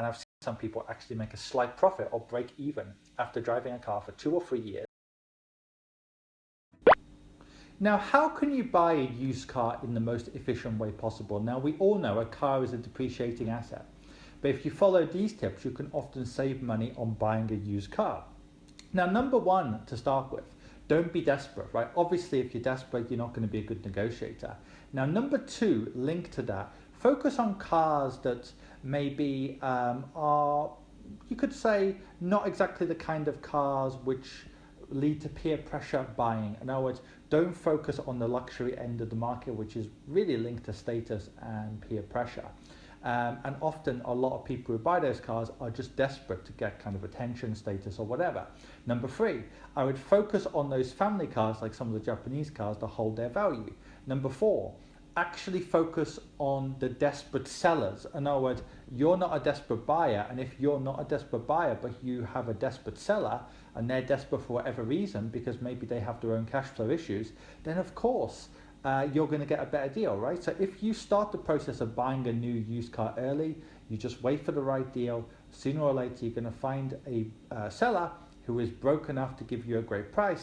And I've seen some people actually make a slight profit or break even after driving a car for 2 or 3 years. Now, how can you buy a used car in the most efficient way possible? Now, we all know a car is a depreciating asset, but if you follow these tips, you can often save money on buying a used car. Now, number one, to start with, don't be desperate, right? Obviously, if you're desperate, you're not going to be a good negotiator. Now, number two, linked to that, focus on cars that maybe are, you could say, not exactly the kind of cars which lead to peer pressure buying. In other words, don't focus on the luxury end of the market, which is really linked to status and peer pressure. And often a lot of people who buy those cars are just desperate to get kind of attention, status, or whatever. Number three, I would focus on those family cars, like some of the Japanese cars, that hold their value. Number four, actually focus on the desperate sellers. In other words, you're not a desperate buyer, and if you're not a desperate buyer, but you have a desperate seller, and they're desperate for whatever reason, because maybe they have their own cash flow issues, then of course, you're going to get a better deal, right? So if you start the process of buying a new used car early, you just wait for the right deal, sooner or later you're going to find a seller who is broke enough to give you a great price.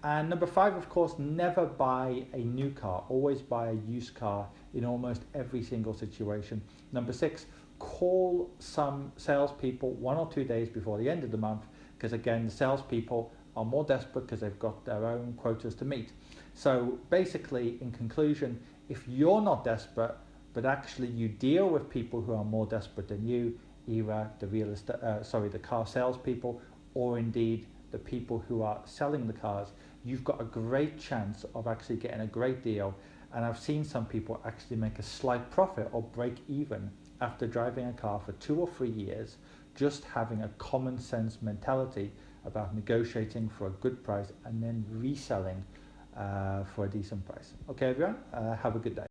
And number five, of course, never buy a new car. Always buy a used car in almost every single situation. Number six, call some salespeople 1 or 2 days before the end of the month, because again, the salespeople are more desperate because they've got their own quotas to meet. So basically, in conclusion, if you're not desperate, but actually you deal with people who are more desperate than you, either the car salespeople, or indeed the people who are selling the cars, you've got a great chance of actually getting a great deal. And I've seen some people actually make a slight profit or break even after driving a car for 2 or 3 years, just having a common sense mentality about negotiating for a good price and then reselling for a decent price. Okay, everyone, have a good day.